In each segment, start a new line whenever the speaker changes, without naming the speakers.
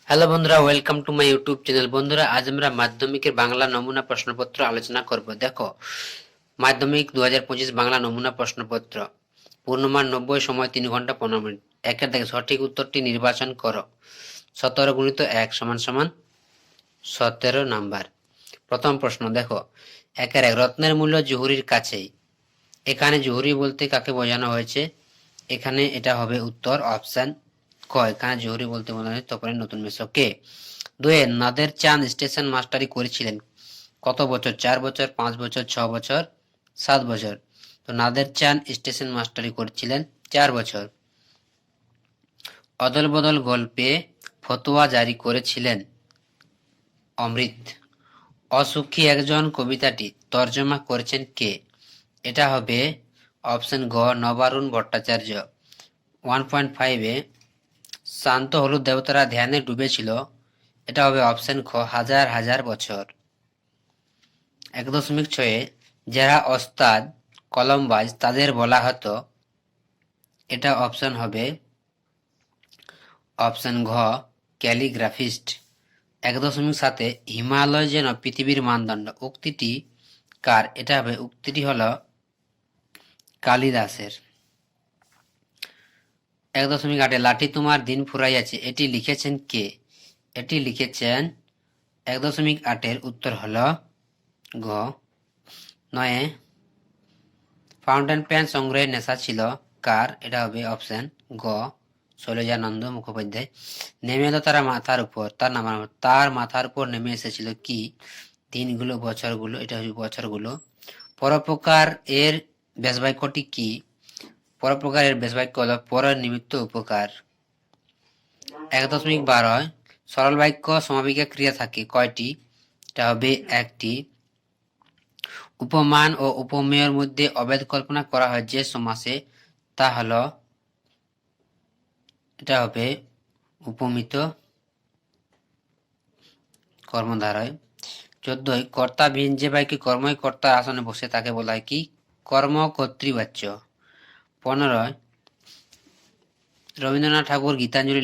Hello বন্ধুরা, welcome to my YouTube channel. বন্ধুরা, আজ আমরা মাধ্যমিকের বাংলা নমুনা প্রশ্নপত্র আলোচনা করব। দেখো, মাধ্যমিক 2025 বাংলা নমুনা প্রশ্নপত্র, পূর্ণমান 90, সময় 3 ঘন্টা 15 মিনিট। একের দেখে সঠিক উত্তরটি নির্বাচন করো। 17 গুণিত 1 সমান সমান 17 নাম্বার। প্রথম প্রশ্ন দেখো, একের এক, রত্নের মূল্য জহুরির কাছেই। এখানে জহুরি বলতে কাকে বোঝানো হয়েছে? এখানে এটা হবে উত্তর অপশন ক। এখানে জহুরি বলতে বোঝানো হয়েছে তপনের নতুন মেসো কে। দুয়ে, নাদের চাঁদ স্টেশন মাস্টারি করেছিলেন কত বছর? 4 বছর, 5 বছর, 6 বছর, 7 বছর। তো নাদের চাঁদ স্টেশন মাস্টারি করেছিলেন 4 বছর। অদল বদল গল্পে ফতোয়া জারি করেছিলেন অমৃত। অসুখী একজন কবিতাটি তর্জমা করেছেন কে? এটা হবে অপশন গ, নবারুণ ভট্টাচার্য। 1.5-এ শান্ত হলুদ দেবতারা ধ্যানে ডুবেছিল। এটা হবে অপশন খ, হাজার হাজার বছর। 1.6-এ যারা ওস্তাদ কলমবাজ তাদের বলা হতো। এটা অপশন হবে অপশন ঘ, ক্যালিগ্রাফিস্ট। 1.7-এ হিমালয় যেন পৃথিবীর মানদণ্ড উক্তিটি কার? এটা হবে উক্তিটি হলো কালিদাসের। 1.8-এ লাঠি তোমার দিন ফুরাইয়াছে এটি লিখেছেন কে? এটি লিখেছেন 1.8-এর উত্তর হলো ঘ। 9-এ ফাউন্টেন পেন সংগ্রহের নেশা ছিল কার? এটা হবে অপশন গ, শৈলজানন্দ মুখোপাধ্যায়। নেমে এলো তারা মাথার উপর, তার মাথার উপর নেমে এসেছিল কি? দিনগুলো, বছরগুলো। এটা হবে বছরগুলো। পরোপকার এর ব্যাসবাক্যটি কি? পরোপকার এর ব্যাসবাক্য হলো পরের নিমিত্ত উপকার। 1.12 সরল বাক্য সমাপিকা ক্রিয়া থাকে কয়টি? এটা হবে একটি। উপমান ও উপমেয়ের মধ্যে অভেদ কল্পনা করা হয় যে সমাসে, তা হলো এটা হবে উপমিত কর্মধারয়। 14 কর্তাবিহীন যে বাক্যে কর্মই কর্তার আসনে বসে তাকে বলা হয় কি? কর্মকর্তৃবাচ্য। 15 রবীন্দ্রনাথ ঠাকুর গীতাঞ্জলি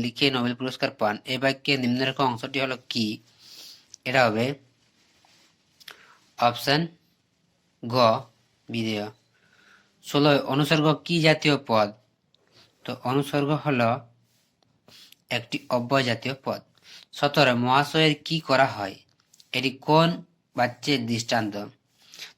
লিখে নোবেল পুরস্কার পান। এই বাক্যে নিম্নরেখা অংশটি হলো কি? এটা হবে অপশন গ, বিধেয়। 16 অনুসর্গ কি জাতীয় পদ? তো অনুসর্গ হলো একটি অব্যয় জাতীয় পদ। 17 মহাশয়ের কি করা হয়? এটি কোন বাচ্যের দৃষ্টান্ত?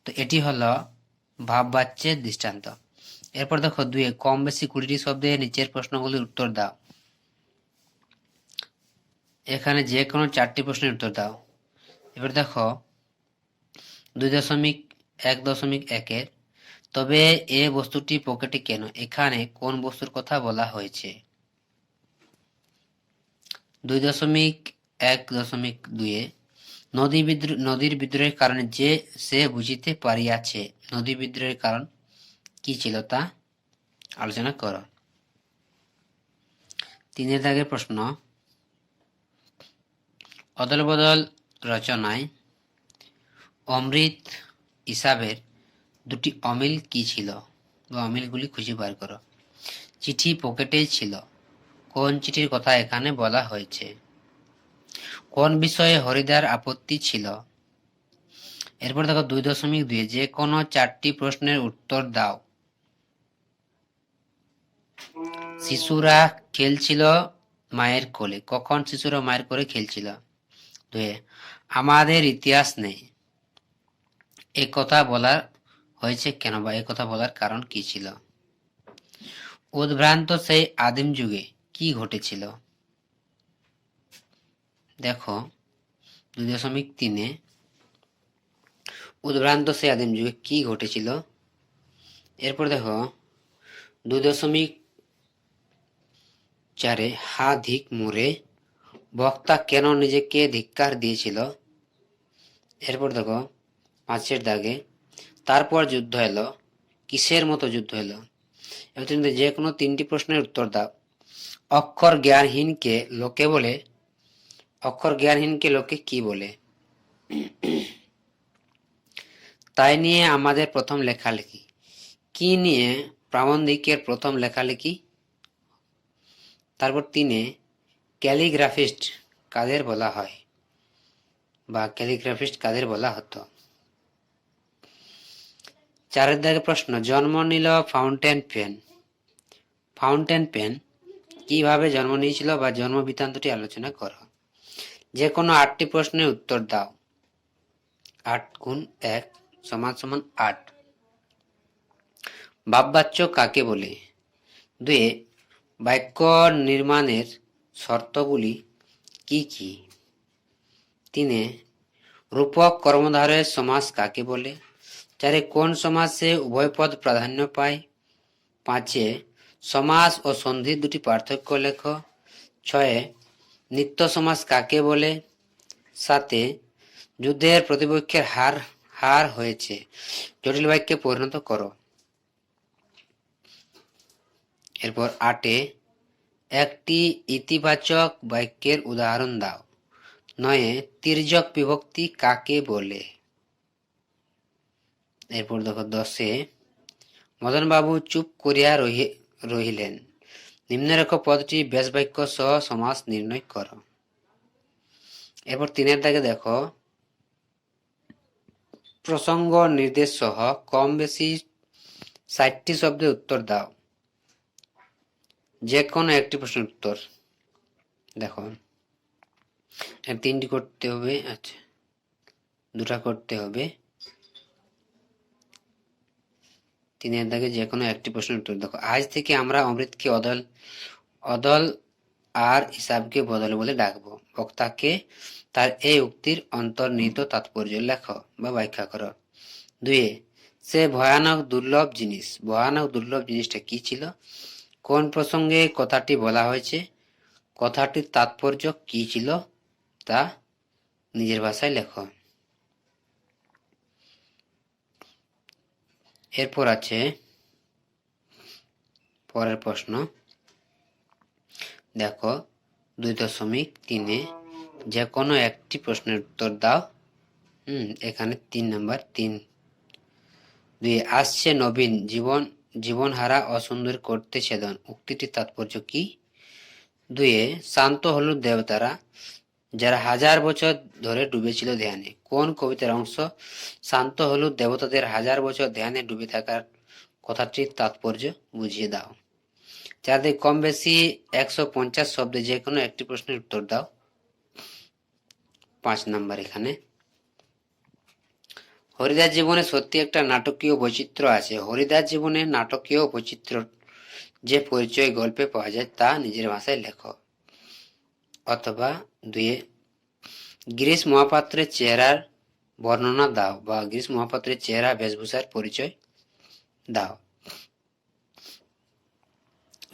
তো এটি হলো ভাব বাচ্যের দৃষ্টান্ত। এরপর দেখো 2 কম বেশি 20টি শব্দে নিচের প্রশ্নগুলির উত্তর দাও। এখানে যে কোনো 4টি প্রশ্নের উত্তর দাও। এবার দেখো 2.1.1-এর তবে এ বস্তুটি পকেটে কেন? এখানে কোন বস্তুর কথা বলা হয়েছে? 2.1.2-এ নদীর বিদ্রোহের কারণে যে সে বুঝিতে পারিয়াছে। নদী বিদ্রোহের কারণ কি ছিল তা আলোচনা করো। 3-এর দাগের প্রশ্ন, অদল বদল রচনায় অমৃত ইসাবের দুটি অমিল কি ছিল? বা অমিলগুলি খুঁজে বার করো। চিঠি পকেটেই ছিল। কোন চিঠির কথা এখানে বলা হয়েছে? কোন বিষয়ে হরিদার আপত্তি ছিল? এরপর দেখো 2.2 যে কোনো 4টি প্রশ্নের উত্তর দাও। শিশুরা খেলছিল মায়ের কোলে। কখন শিশুরা মায়ের কোলে খেলছিল? 2 আমাদের ইতিহাস নেই। এ কথা বলা হয়েছে কেন, বা এ কথা বলার কারণ কি ছিল? উদ্ভ্রান্ত সেই আদিম যুগে কি ঘটেছিল? দেখো 2.3 উদ্ভ্রান্ত সেই আদিম যুগে কি ঘটেছিল। এরপর দেখো 2.4 হা ধিক মোরে বক্তা কেন নিজেকে ধিক্কার দিয়েছিল? এরপর দেখো 5-এর দাগে তারপর যুদ্ধ এলো। কিসের মতো যুদ্ধ এলো? এবার তুমি যে কোনো 3টি প্রশ্নের উত্তর দাও। অক্ষর জ্ঞানহীনকে লোকে কি বলে? তাই নিয়ে আমাদের প্রথম লেখালেখি। কি নিয়ে প্রাবন্ধিকের প্রথম লেখালেখি? তারপর 3 ক্যালিগ্রাফিস্ট কাদের বলা হয় বা ক্যালিগ্রাফিস্ট কাদের বলা হতো? 4 দাগে প্রশ্ন, জন্ম নিল ফাউন্টেন পেন। ফাউন্টেন পেন কিভাবে জন্ম নিয়েছিল বা জন্ম বৃত্তান্তটি আলোচনা করো। যে কোনো 8টি প্রশ্নের উত্তর দাও। 8 গুণ 1 সমান সমান 8। ভাববাচ্য কাকে বলে? 2 বাক্য নির্মাণের শর্তগুলি কি কি? 3 রূপক কর্মধারয়ের সমাস কাকে বলে? 4 কোন সমাসে উভয় পদ প্রাধান্য পায়? 5 সমাস ও সন্ধির দুটি পার্থক্য লেখ। 6 নিত্য সমাস কাকে বলে? 7 যুদ্ধের প্রতিপক্ষের হার হয়েছে জটিল বাক্যে পরিণত করো। এরপর 8 একটি ইতিবাচক বাক্যের উদাহরণ দাও। 9 তির্যক বিভক্তি কাকে বলে? এরপর দেখো 10 মদনবাবু চুপ করিয়া রহিলেন। নিম্নরেখ পদটি বেশ বাক্য সহ সমাস নির্ণয় করো। এরপর 3 দাগে দেখো, প্রসঙ্গ নির্দেশ সহ কম বেশি 60টি শব্দের উত্তর দাও। যে কোনো একটি প্রশ্নের উত্তর দেখো, 3টি করতে হবে, আচ্ছা 2টা করতে হবে। 3 দাগে যে কোনো একটি প্রশ্নের উত্তর দেখো। আজ থেকে আমরা অমৃতকে অদল আর হিসাবকে বদল বলে ডাকবো। বক্তাকে তার এই উক্তির অন্তর্নিহিত তাৎপর্য লেখো বা ব্যাখ্যা করো। 2 সে ভয়ানক দুর্লভ জিনিস। ভয়ানক দুর্লভ জিনিসটা কি ছিল? কোন প্রসঙ্গে কথাটি বলা হয়েছে? কথাটির তাৎপর্য কি ছিল তা নিজের ভাষায় লেখো। এরপর আছে পরের প্রশ্ন দেখো, 2.3 যে কোনো একটি প্রশ্নের উত্তর দাও। এখানে 3 নাম্বার 3। 2 আসছে নবীন জীবনহারা অসুন্দর করতে ছেদন উক্তিটির তাৎপর্য কি? 2 শান্ত হলুদ দেবতারা যারা 1000 বছর ধরে ডুবেছিল ধ্যানে। কোন কবিতার অংশ শান্ত হলুদ দেবতাদের 1000 বছর ধ্যানে ডুবে থাকার কথাটির তাৎপর্য বুঝিয়ে দাও। 4 কম বেশি 150 শব্দে যে কোনো একটি প্রশ্নের উত্তর দাও। 5 নাম্বার এখানে, হরিদাস জীবনে সত্যি একটা নাটকীয় বৈচিত্র্য আছে। হরিদাস জীবনে নাটকীয় বৈচিত্র্য যে পরিচয় গল্পে পাওয়া যায় তা নিজের ভাষায় লেখো। অথবা 2 গিরিশ মহাপাত্রের চেহারার বর্ণনা দাও বা গিরিশ মহাপাত্রের চেহারা বেশভূষার পরিচয় দাও।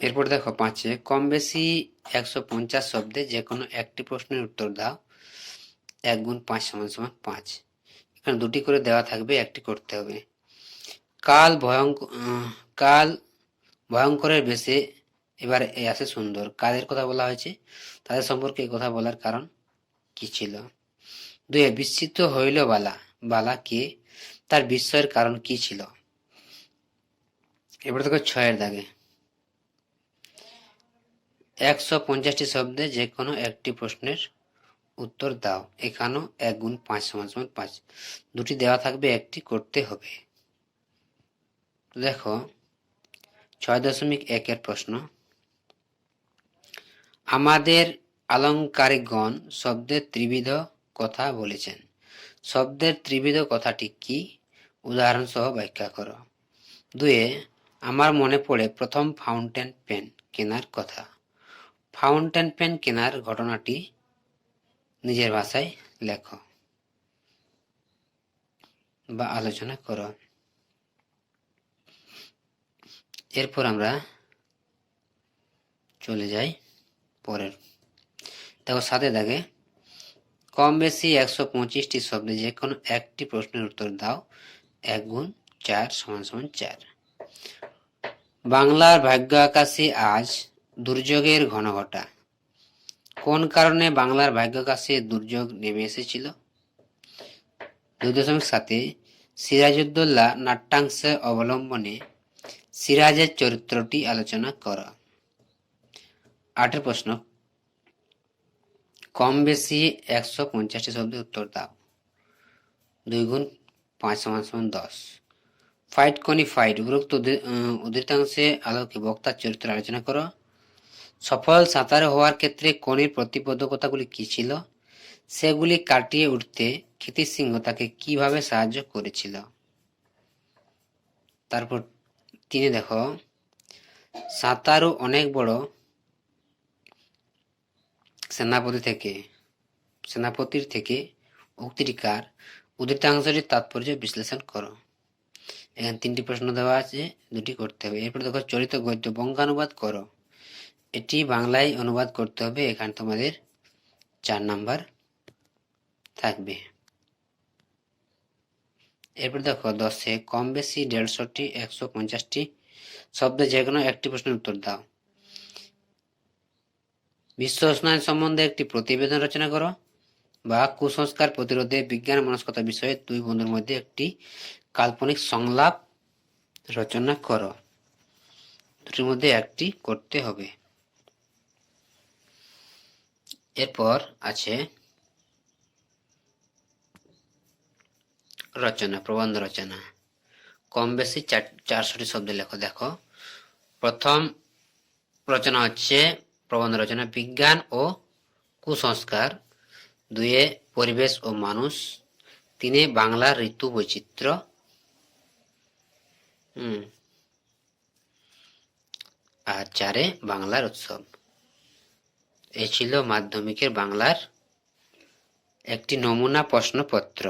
এরপর দেখো 5 কম বেশি 150 শব্দে যে কোনো একটি প্রশ্নের উত্তর দাও। 1 গুণ 5 সমান সমান 5। এখানে 2টি করে দেওয়া থাকবে, একটি করতে হবে। কাল ভয়ঙ্করের বেশে এবার আসে সুন্দর। কাদের কথা বলা হয়েছে? তাদের সম্পর্কে এই কথা বলার কারণ কি ছিল? 2 বিস্মিত হইল বালা কে? তার বিস্ময়ের কারণ কি ছিল? এবার দেখো 6 দাগে 150টি শব্দে যে কোনো একটি প্রশ্নের উত্তর দাও। এখানেও 1 গুণ 5 সমান সমান 5। 2টি দেওয়া থাকবে, একটি করতে হবে। দেখো 6.1 প্রশ্ন, আমাদের আলংকারিকগণ শব্দের ত্রিবিধ কথা বলেছেন। শব্দের ত্রিবিধ কথাটি কি? উদাহরণ সহ ব্যাখ্যা করো। 2 আমার মনে পড়ে প্রথম ফাউন্টেন পেন কেনার কথা। ফাউন্টেন পেন কেনার ঘটনাটি নিজের ভাষায় লেখো বা আলোচনা করো। এরপর আমরা চলে যাই পরের। দেখো 7 দাগে কম বেশি 125টি শব্দে যে কোনো একটি প্রশ্নের উত্তর দাও। 1 গুণ 4 সমান সমান 4। বাংলার ভাগ্য আকাশে আজ দুর্যোগের ঘনঘটা। কোন কারণে বাংলার ভাগ্য আকাশে দুর্যোগ নেমে এসেছিল? 2.7 সিরাজউদ্দৌলা নাট্যাংশে অবলম্বনে সিরাজের চরিত্রটি আলোচনা কর। 8 প্রশ্ন, কম বেশি 150টি শব্দের উত্তর দাও। 2 গুণ 5 সমান সমান 10। ফাইট কনি ফাইট উপরোক্ত উদ্ধৃতাংশে আলোকে বক্তার চরিত্র আলোচনা করো। সফল সাঁতারে হওয়ার ক্ষেত্রে কনির প্রতিবন্ধকতাগুলি কি ছিল? সেগুলি কাটিয়ে উঠতে ক্ষিতিশ সিংহ তাকে কিভাবে সাহায্য করেছিল? তারপর 3 দেখো, সাঁতারু অনেক বড় সেনাপতির থেকে উক্তিটিকার উদ্ধৃতাংশটির তাৎপর্য বিশ্লেষণ করো। এখানে 3টি প্রশ্ন দেওয়া আছে, 2টি করতে হবে। এরপর দেখো, চরিত গদ্য বঙ্গানুবাদ করো। এটি বাংলায় অনুবাদ করতে হবে। এখানে তোমাদের 4 নাম্বার থাকবে। এরপর দেখো 10-এ কম বেশি 150টি 150টি শব্দে যে কোনো একটি প্রশ্নের উত্তর দাও। বিশ্ব উষ্ণায়ন সম্বন্ধে একটি প্রতিবেদন রচনা করো, বা কুসংস্কার প্রতিরোধে বিজ্ঞান মনস্কতা বিষয়ে 2 বন্ধুর মধ্যে একটি কাল্পনিক সংলাপ রচনা করো। দুটির মধ্যে একটি করতে হবে। এরপর আছে রচনা, প্রবন্ধ রচনা। কম বেশি 400টি শব্দ লেখো। দেখো, প্রথম রচনা হচ্ছে প্রবন্ধ রচনা, বিজ্ঞান ও কুসংস্কার। 2-এ পরিবেশ ও মানুষ। 3-এ বাংলার ঋতু বৈচিত্র্য। আর 4-এ বাংলার উৎসব। এই ছিল মাধ্যমিকের বাংলার একটি নমুনা প্রশ্নপত্র।